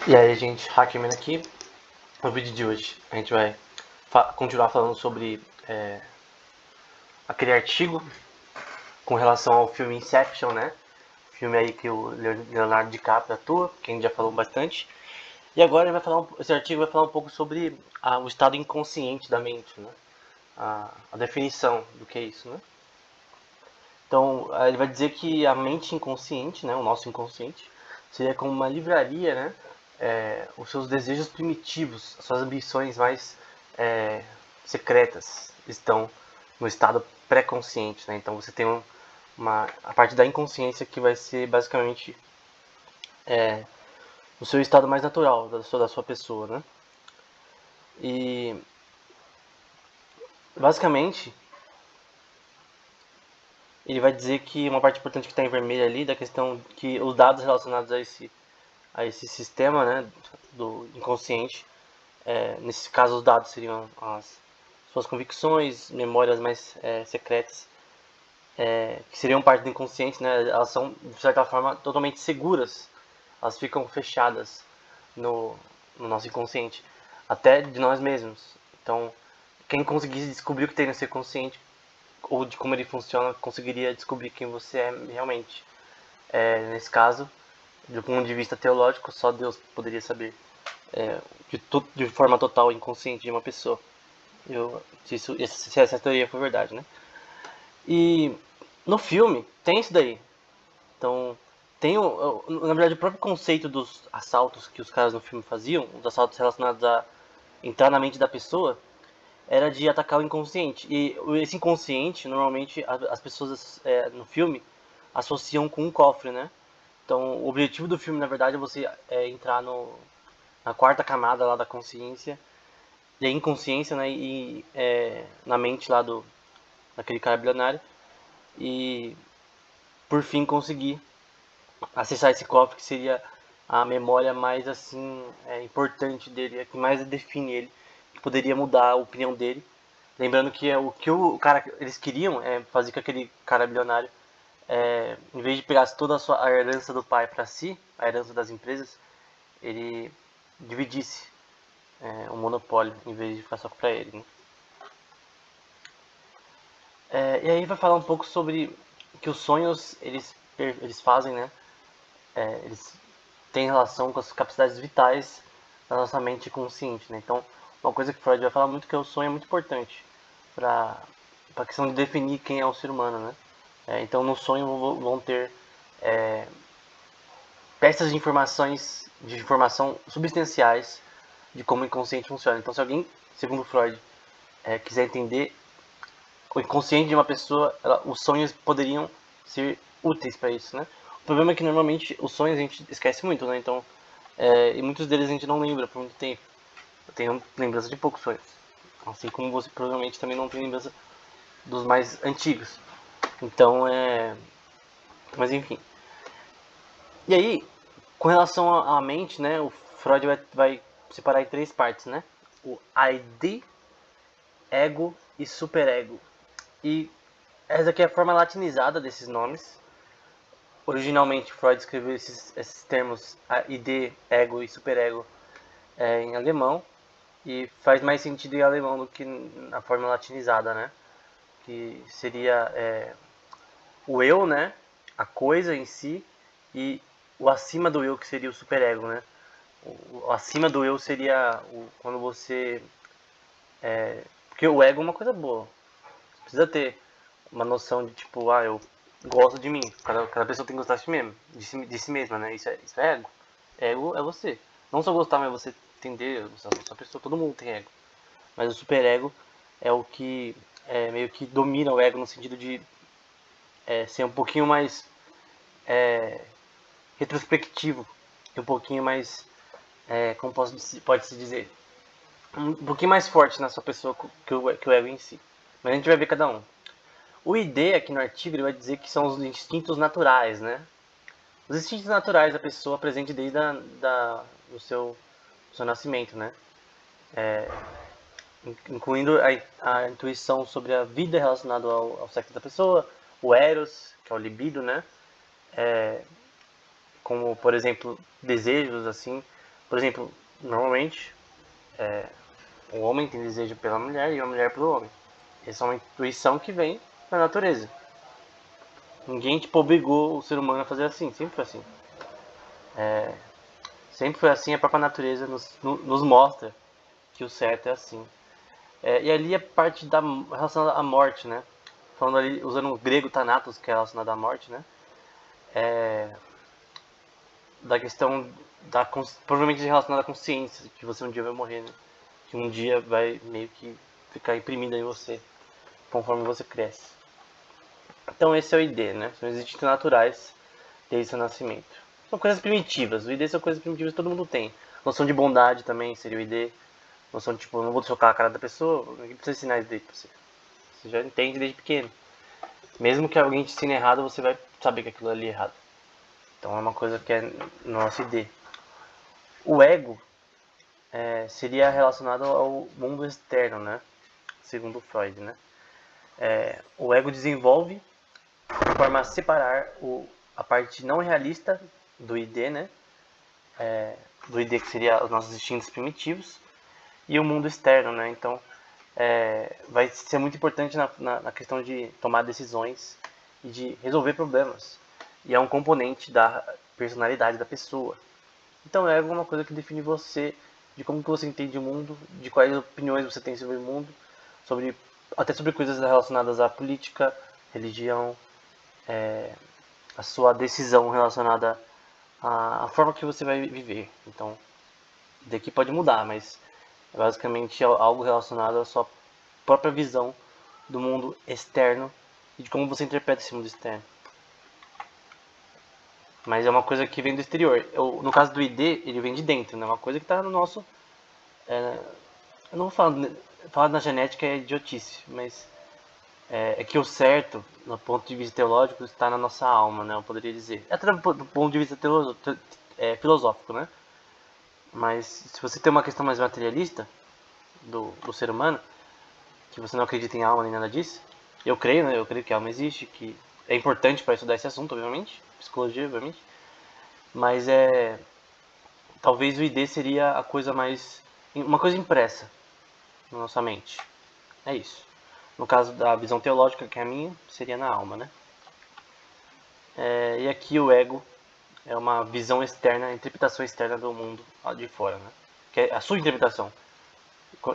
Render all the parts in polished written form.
E aí, gente, Hackman aqui. No vídeo de hoje a gente vai continuar falando sobre aquele artigo com relação ao filme Inception, né? Filme aí que o Leonardo DiCaprio atua, que a gente já falou bastante. E agora ele vai falar esse artigo vai falar um pouco sobre o estado inconsciente da mente, né? A definição do que é isso, né? Então, ele vai dizer que a mente inconsciente, né, o nosso inconsciente, seria como uma livraria, né? Os seus desejos primitivos, as suas ambições mais secretas estão no estado pré-consciente, né? Então você tem a parte da inconsciência que vai ser basicamente o seu estado mais natural da sua pessoa, né? E basicamente ele vai dizer que uma parte importante que está em vermelho ali da questão que os dados relacionados a esse sistema, né, do inconsciente, nesse caso os dados seriam as suas convicções, memórias mais secretas, que seriam parte do inconsciente, né, elas são de certa forma totalmente seguras, elas ficam fechadas no nosso inconsciente, até de nós mesmos. Então, quem conseguisse descobrir o que tem no seu inconsciente ou de como ele funciona, conseguiria descobrir quem você é realmente. Nesse caso, do ponto de vista teológico, só Deus poderia saber de forma total inconsciente de uma pessoa. Se essa teoria for verdade, né? E no filme tem isso daí. Então, na verdade, o próprio conceito dos assaltos que os caras no filme faziam, os assaltos relacionados a entrar na mente da pessoa, era de atacar o inconsciente. E esse inconsciente, normalmente, as pessoas no filme associam com um cofre, né? Então, o objetivo do filme, na verdade, é você entrar na quarta camada lá da consciência, da inconsciência, né? E na mente lá daquele cara bilionário. E, por fim, conseguir acessar esse cofre que seria a memória mais assim importante dele, a que mais define ele, que poderia mudar a opinião dele. Lembrando que o que o cara eles queriam é fazer com aquele cara bilionário, em vez de pegar toda a herança do pai para si, a herança das empresas, ele dividisse um monopólio em vez de ficar só para ele. Né? E aí vai falar um pouco sobre que os sonhos eles fazem, né? Eles têm relação com as capacidades vitais da nossa mente consciente, né? Então, uma coisa que Freud vai falar muito é que o sonho é muito importante para a questão de definir quem é o ser humano, né? Então, no sonho vão ter peças de informação substanciais de como o inconsciente funciona. Então, se alguém, segundo Freud, quiser entender o inconsciente de uma pessoa, os sonhos poderiam ser úteis para isso, né? O problema é que normalmente os sonhos a gente esquece muito, né? Então, e muitos deles a gente não lembra por muito tempo. Eu tenho lembrança de poucos sonhos. Assim como você provavelmente também não tem lembrança dos mais antigos. Então, mas enfim. E aí, com relação à mente, né? O Freud vai separar em três partes, né? O ID, ego e superego. E essa aqui é a forma latinizada desses nomes. Originalmente, Freud escreveu esses termos id, ego e superego em alemão, e faz mais sentido em alemão do que na forma latinizada, né? Que seria o eu, né? A coisa em si, e o acima do eu, que seria o superego, né? O acima do eu seria quando você. Porque o ego é uma coisa boa. Você precisa ter uma noção de tipo, eu gosto de mim. Cada pessoa tem que gostar de si mesmo, de si mesma, né? Isso é ego. Ego é você. Não só gostar, mas você entender, gostar da sua pessoa. Todo mundo tem ego. Mas o superego é o que meio que domina o ego no sentido de ser um pouquinho mais retrospectivo e um pouquinho mais, como pode-se dizer, um pouquinho mais forte na sua pessoa que o ego em si. Mas a gente vai ver cada um. O ID aqui no artigo ele vai dizer que são os instintos naturais, né? Os instintos naturais da pessoa presente desde o seu nascimento, né? Incluindo a intuição sobre a vida relacionada ao sexo da pessoa, o eros, que é o libido, né? Como, por exemplo, desejos, assim, Por exemplo, normalmente o homem tem desejo pela mulher e a mulher pelo homem. Essa é uma intuição que vem da natureza. Ninguém tipo obrigou o ser humano a fazer assim, sempre foi assim. Sempre foi assim, a própria natureza nos mostra que o certo é assim. E ali é parte relacionada à morte, né? Falando ali, usando o grego Thanatos, que é relacionado à morte, né? Da questão provavelmente relacionada à consciência, que você um dia vai morrer, né? Que um dia vai meio que ficar imprimida em você, conforme você cresce. Então esse é o ID, né? São os instintos naturais desde o nascimento. São coisas primitivas, o ID são coisas primitivas que todo mundo tem. Noção de bondade também seria o ID. Noção de, tipo, não vou chocar a cara da pessoa, ninguém precisa ensinar isso daí pra você. Você já entende desde pequeno. Mesmo que alguém te ensine errado, você vai saber que aquilo ali é errado. Então é uma coisa que é nosso ID. O ego seria relacionado ao mundo externo, né? Segundo Freud, né? O ego desenvolve de forma a separar a parte não realista do ID, né? Do ID que seria os nossos instintos primitivos e o mundo externo, né? Então vai ser muito importante na questão de tomar decisões e de resolver problemas. E é um componente da personalidade da pessoa. Então é alguma coisa que define você, de como que você entende o mundo, de quais opiniões você tem sobre o mundo, até sobre coisas relacionadas à política, religião, a sua decisão relacionada à forma que você vai viver. Então, daqui pode mudar, mas basicamente é algo relacionado à sua própria visão do mundo externo e de como você interpreta esse mundo externo. Mas é uma coisa que vem do exterior. No caso do ID, ele vem de dentro, né? Uma coisa que está no nosso. Eu não vou falar na genética é idiotice, mas é que o certo, no ponto de vista teológico, está na nossa alma, né? Eu poderia dizer. Até do ponto de vista filosófico, né? Mas se você tem uma questão mais materialista do ser humano, que você não acredita em alma nem nada disso, eu creio, né? Eu creio que a alma existe, que é importante para estudar esse assunto, obviamente, psicologia, obviamente, mas talvez o ID seria a coisa mais, uma coisa impressa na nossa mente. É isso. No caso da visão teológica, que é a minha, seria na alma, né? E aqui o ego é uma visão externa, a interpretação externa do mundo de fora, né? Que é a sua interpretação.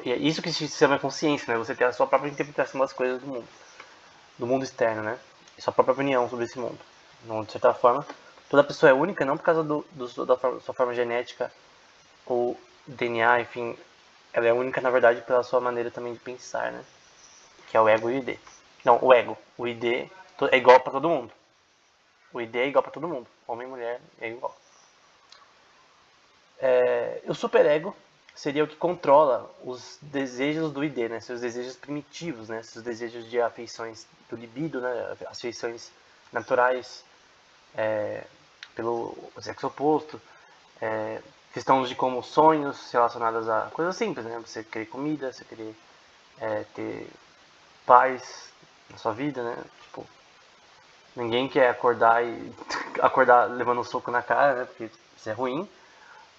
E é isso que se chama consciência, né? Você tem a sua própria interpretação das coisas do mundo externo, né? E sua própria opinião sobre esse mundo. Então, de certa forma, toda pessoa é única, não por causa da sua forma genética ou DNA, enfim, ela é única, na verdade, pela sua maneira também de pensar, né? Que é o ego e o ID. Não, o ego. O ID é igual para todo mundo. O ID é igual para todo mundo. Homem e mulher é igual. O superego seria o que controla os desejos do ID, né? Seus desejos primitivos, né? Seus desejos de afeições do libido, né? As afeições naturais pelo sexo oposto. Questões de como sonhos relacionados a coisas simples, né? Você querer comida, você querer ter paz na sua vida, né? Tipo, ninguém quer acordar e acordar levando um soco na cara, né? Porque isso é ruim.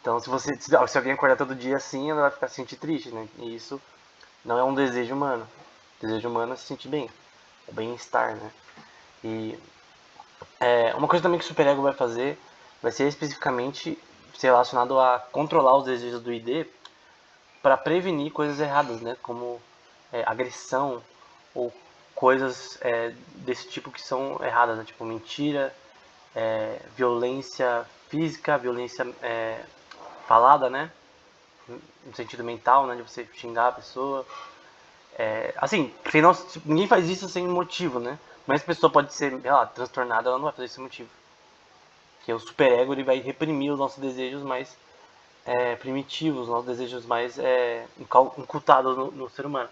Então, se alguém acordar todo dia assim, ela vai ficar se sentir triste, né? E isso não é um desejo humano. O desejo humano é se sentir bem, é bem-estar, né? E uma coisa também que o superego vai fazer vai ser especificamente relacionado a controlar os desejos do ID para prevenir coisas erradas, né? Como agressão ou coisas desse tipo que são erradas, né? Tipo mentira, violência física, violência falada, né? No sentido mental, né? De você xingar a pessoa. Assim, ninguém faz isso sem motivo, né? Mas a pessoa pode ser, sei lá, transtornada, ela não vai fazer isso sem motivo. Porque o superego ele vai reprimir os nossos desejos mais primitivos, os nossos desejos mais incultados no ser humano.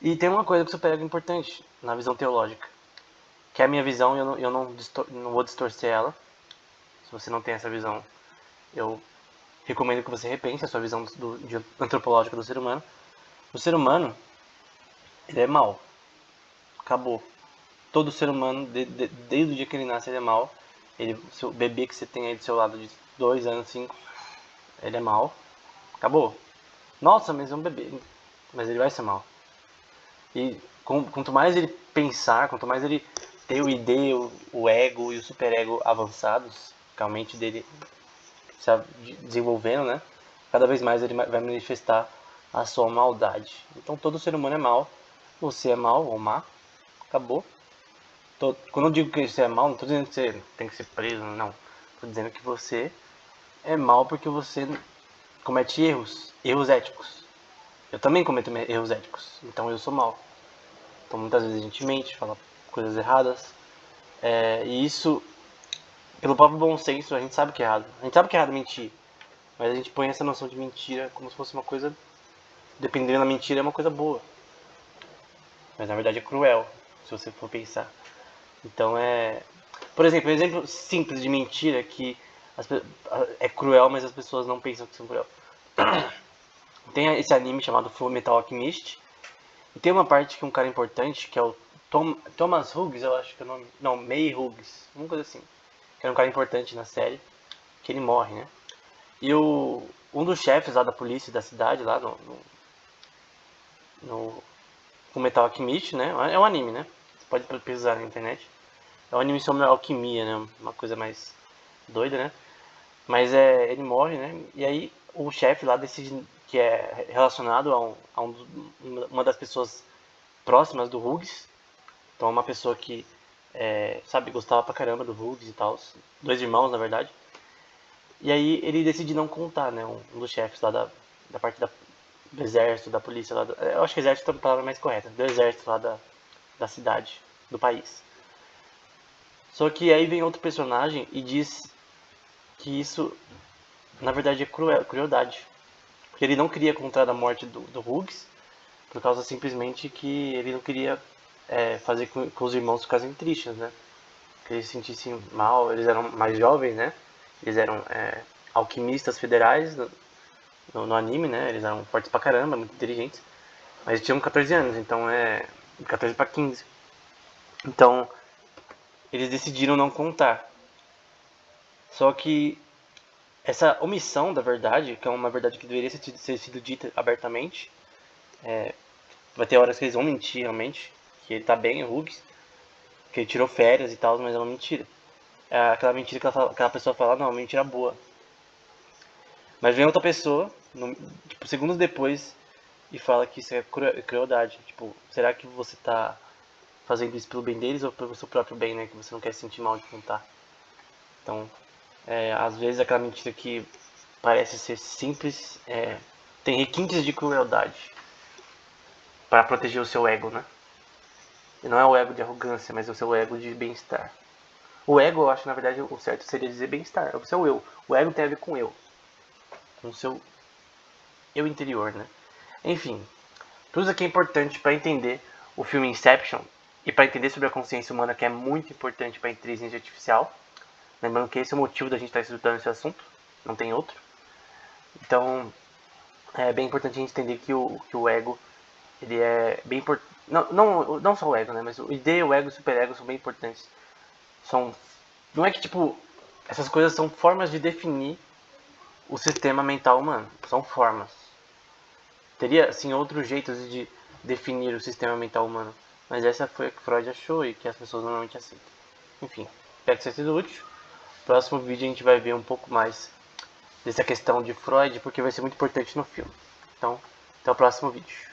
E tem uma coisa que o superego é importante na visão teológica, que é a minha visão e eu não vou distorcer ela. Se você não tem essa visão, eu recomendo que você repense a sua visão antropológica do ser humano. O ser humano, ele é mau. Acabou. Todo ser humano, desde o dia que ele nasce, ele é mau. O bebê que você tem aí do seu lado de 2 anos, 5, ele é mal, acabou. Nossa, mas é um bebê, mas ele vai ser mal. E quanto mais ele pensar, quanto mais ele ter o ID, o ego e o superego avançados, que a mente dele se desenvolvendo, né? Cada vez mais ele vai manifestar a sua maldade. Então todo ser humano é mal. Você é mal ou má. Acabou. Quando eu digo que você é mal, não estou dizendo que você tem que ser preso, não. Estou dizendo que você é mal porque você comete erros éticos. Eu também cometo erros éticos, então eu sou mal. Então muitas vezes a gente mente, fala coisas erradas. E isso, pelo próprio bom senso, a gente sabe que é errado. A gente sabe que é errado mentir. Mas a gente põe essa noção de mentira como se fosse uma coisa, dependendo da mentira, é uma coisa boa. Mas na verdade é cruel, se você for pensar. Então por exemplo, um exemplo simples de mentira que é cruel, mas as pessoas não pensam que são cruel. Tem esse anime chamado Full Metal Alchemist. E tem uma parte que um cara importante, que é o Thomas Hughes, eu acho que é o nome. Não, May Hughes, uma coisa assim. Que era um cara importante na série, que ele morre, né? E um dos chefes lá da polícia da cidade, lá no Fullmetal Alchemist, né? É um anime, né? Você pode pesquisar na internet. É um anime sobre alquimia, né? Uma coisa mais doida, né? Mas ele morre, né? E aí o chefe lá decide que é relacionado uma das pessoas próximas do Hughes. Então é uma pessoa que, sabe, gostava pra caramba do Hughes e tal. Dois irmãos, na verdade. E aí ele decide não contar, né? Um dos chefes lá da parte do exército, da polícia lá. Eu acho que exército é a palavra mais correta. Do exército lá da cidade, do país. Só que aí vem outro personagem e diz que isso, na verdade, é crueldade. Porque ele não queria contar a morte do Hughes, por causa simplesmente que ele não queria fazer com que os irmãos ficassem tristes, né? Que eles se sentissem mal, eles eram mais jovens, né? Eles eram alquimistas federais no anime, né? Eles eram fortes pra caramba, muito inteligentes. Mas tinham 14 anos, então 14 pra 15. Então, eles decidiram não contar. Só que essa omissão da verdade, que é uma verdade que deveria ser sido dita abertamente, vai ter horas que eles vão mentir realmente, que ele tá bem, o Hughes, que ele tirou férias e tal, mas é uma mentira. É aquela mentira que aquela pessoa fala, não, é uma mentira boa. Mas vem outra pessoa, tipo, segundos depois, e fala que isso é crueldade. Tipo, será que você tá fazendo isso pelo bem deles ou pelo seu próprio bem, né? Que você não quer se sentir mal de contar. Então, às vezes aquela mentira que parece ser simples tem requintes de crueldade para proteger o seu ego, né? E não é o ego de arrogância, mas é o seu ego de bem-estar. O ego, eu acho, na verdade, o certo seria dizer bem-estar. É o seu eu. O ego tem a ver com eu. Com o seu eu interior, né? Enfim, tudo isso aqui é importante para entender o filme Inception e para entender sobre a consciência humana, que é muito importante para a inteligência artificial. Lembrando que esse é o motivo da gente estar estudando esse assunto, não tem outro. Então, é bem importante a gente entender que o ego, ele é bem importante. Não só o ego, né? Mas o ID, o ego e o superego são bem importantes. Não é que, tipo, essas coisas são formas de definir o sistema mental humano. São formas. Teria, sim, outros jeitos de definir o sistema mental humano. Mas essa foi a que Freud achou e que as pessoas normalmente aceitam. Enfim, espero que tenha sido útil. No próximo vídeo a gente vai ver um pouco mais dessa questão de Freud, porque vai ser muito importante no filme. Então, até o próximo vídeo.